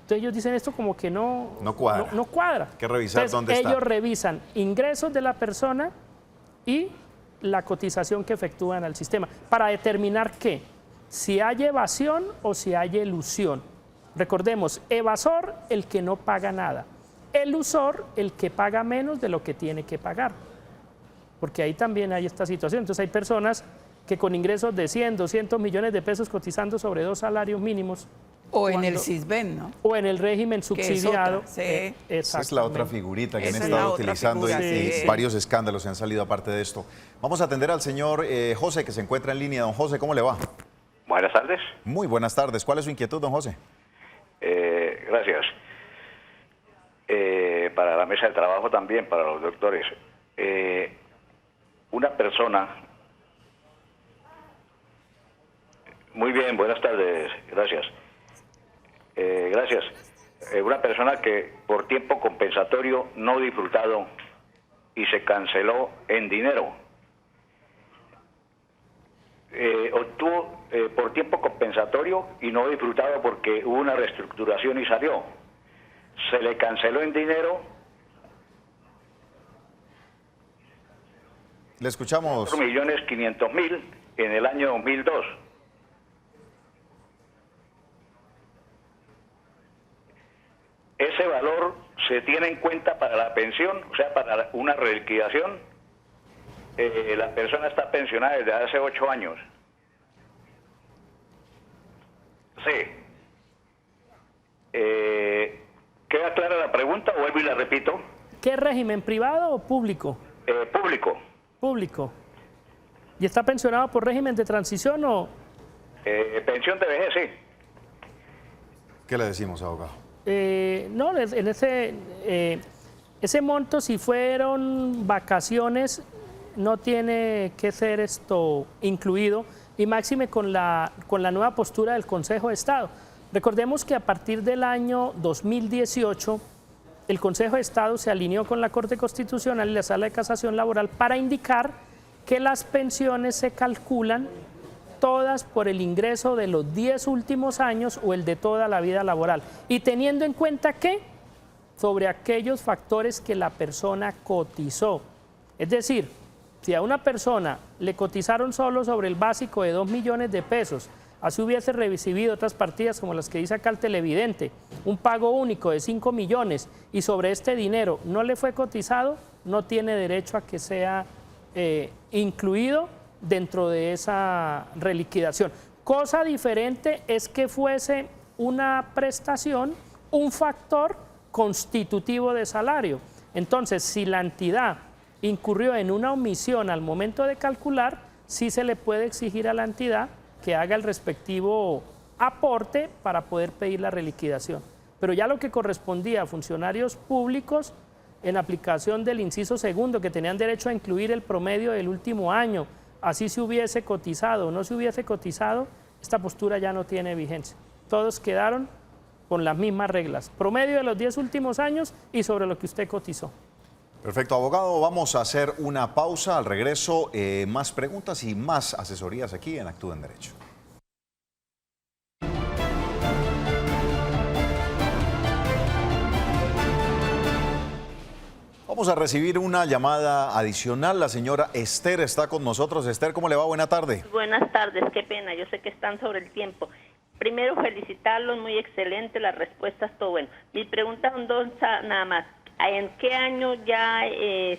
Entonces ellos dicen esto como que no cuadra. No cuadra.
Hay que revisar dónde
está.
Ellos
revisan ingresos de la persona y la cotización que efectúan al sistema para determinar qué, si hay evasión o si hay elusión. Recordemos, evasor, el que no paga nada, elusor, el que paga menos de lo que tiene que pagar, porque ahí también hay esta situación. Entonces hay personas que con ingresos de 100, 200 millones de pesos cotizando sobre 2 salarios mínimos.
O en el CISBEN, ¿no?
O en el régimen subsidiado.
Sí.
Esa es la otra figurita que han estado utilizando y varios escándalos han salido aparte de esto. Vamos a atender al señor José, que se encuentra en línea. Don José, ¿cómo le va?
Buenas tardes.
Muy buenas tardes. ¿Cuál es su inquietud, don José?
Gracias. Para la mesa de trabajo también, para los doctores. Una persona... Muy bien, buenas tardes. Gracias. Gracias. Una persona que por tiempo compensatorio no disfrutado y se canceló en dinero. Obtuvo por tiempo compensatorio y no disfrutado porque hubo una reestructuración y salió. Se le canceló en dinero.
Le escuchamos.
4.500.000 en el año 2002. Ese valor se tiene en cuenta para la pensión, o sea, para una reliquidación. La persona está pensionada desde hace 8 años. Sí. ¿Queda clara la pregunta? Vuelvo y la repito.
¿Qué régimen, privado o público?
Público.
Público. ¿Y está pensionado por régimen de transición o...?
Pensión de vejez, sí.
¿Qué le decimos, abogado?
No, en ese monto, si fueron vacaciones, no tiene que ser esto incluido, y máxime con la nueva postura del Consejo de Estado. Recordemos que a partir del año 2018, el Consejo de Estado se alineó con la Corte Constitucional y la Sala de Casación Laboral para indicar que las pensiones se calculan todas por el ingreso de los 10 últimos años o el de toda la vida laboral. Y teniendo en cuenta que sobre aquellos factores que la persona cotizó. Es decir, si a una persona le cotizaron solo sobre el básico de 2 millones de pesos, así hubiese recibido otras partidas como las que dice acá el televidente, un pago único de 5 millones y sobre este dinero no le fue cotizado, no tiene derecho a que sea incluido dentro de esa reliquidación. Cosa diferente es que fuese una prestación, un factor constitutivo de salario. Entonces, si la entidad incurrió en una omisión al momento de calcular, sí se le puede exigir a la entidad que haga el respectivo aporte para poder pedir la reliquidación. Pero ya lo que correspondía a funcionarios públicos, en aplicación del inciso segundo, que tenían derecho a incluir el promedio del último año, así se hubiese cotizado o no se hubiese cotizado, esta postura ya no tiene vigencia. Todos quedaron con las mismas reglas, promedio de los 10 últimos años y sobre lo que usted cotizó.
Perfecto, abogado. Vamos a hacer una pausa. Al regreso, más preguntas y más asesorías aquí en Actúa en Derecho. Vamos a recibir una llamada adicional. La señora Esther está con nosotros. Esther, ¿cómo le va? Buena tarde.
Buenas tardes, qué pena, yo sé que están sobre el tiempo. Primero, felicitarlos, muy excelente, las respuestas, todo bueno. Mi pregunta son dos nada más. ¿En qué año ya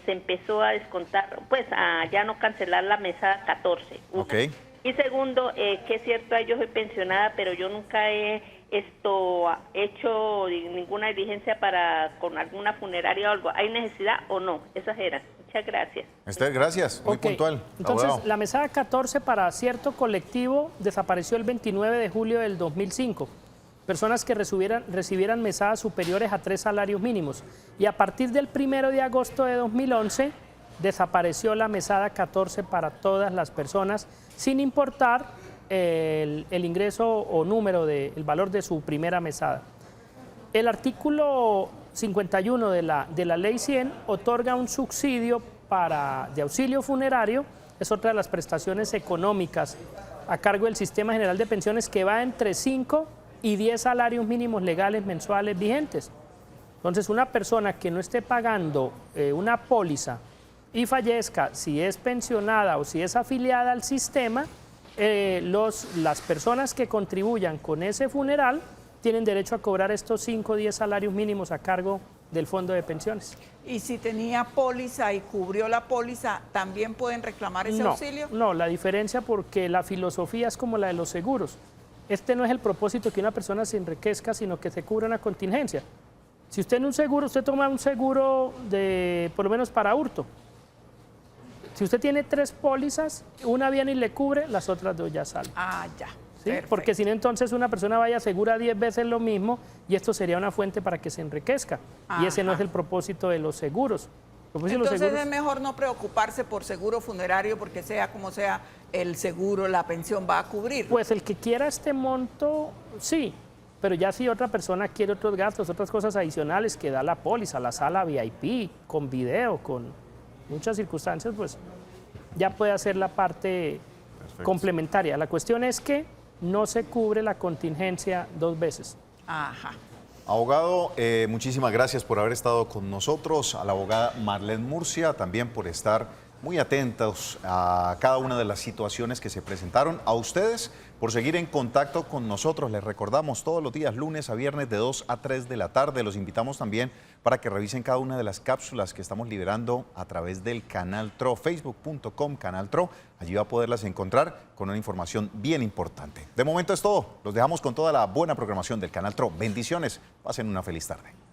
se empezó a descontar, pues a ya no cancelar la mesada 14? Una.
Ok.
Y segundo, que es cierto, yo soy pensionada, pero yo nunca he hecho ninguna diligencia con alguna funeraria o algo. ¿Hay necesidad o no? Esas eran. Muchas gracias.
Esther, gracias. Muy puntual.
Entonces,
abogado.
la mesada 14 para cierto colectivo desapareció el 29 de julio del 2005. Personas que recibieran mesadas superiores a 3 salarios mínimos. Y a partir del 1 de agosto de 2011 desapareció la mesada 14 para todas las personas, sin importar el ingreso o número el valor de su primera mesada. El artículo 51 de la Ley 100 otorga un subsidio de auxilio funerario, es otra de las prestaciones económicas a cargo del Sistema General de Pensiones que va entre 5 y 10 salarios mínimos legales mensuales vigentes. Entonces, una persona que no esté pagando una póliza y fallezca, si es pensionada o si es afiliada al sistema, las personas que contribuyan con ese funeral tienen derecho a cobrar estos 5 o 10 salarios mínimos a cargo del fondo de pensiones.
¿Y si tenía póliza y cubrió la póliza, también pueden reclamar ese auxilio? No,
la diferencia porque la filosofía es como la de los seguros. Este no es el propósito que una persona se enriquezca, sino que se cubra una contingencia. Si usted en un seguro, usted toma un seguro por lo menos para hurto. Si usted tiene 3 pólizas, una viene y le cubre, las otras 2 ya salen.
Ah, ya.
¿Sí? Porque si no, entonces una persona vaya segura 10 veces lo mismo y esto sería una fuente para que se enriquezca. Ajá. Y ese no es el propósito de los seguros.
Entonces es mejor no preocuparse por seguro funerario porque sea como sea, el seguro, la pensión va a cubrir.
Pues el que quiera este monto, sí. Pero ya si otra persona quiere otros gastos, otras cosas adicionales que da la póliza, la sala VIP, con video, con muchas circunstancias, pues ya puede hacer la parte complementaria. La cuestión es que no se cubre la contingencia 2 veces.
Ajá.
Abogado, muchísimas gracias por haber estado con nosotros. A la abogada Marlene Murcia también por estar muy atentos a cada una de las situaciones que se presentaron. A ustedes por seguir en contacto con nosotros. Les recordamos todos los días, lunes a viernes de 2 a 3 de la tarde. Los invitamos también para que revisen cada una de las cápsulas que estamos liberando a través del Canal TRO, facebook.com Canal TRO. Allí va a poderlas encontrar con una información bien importante. De momento es todo. Los dejamos con toda la buena programación del Canal TRO. Bendiciones. Pasen una feliz tarde.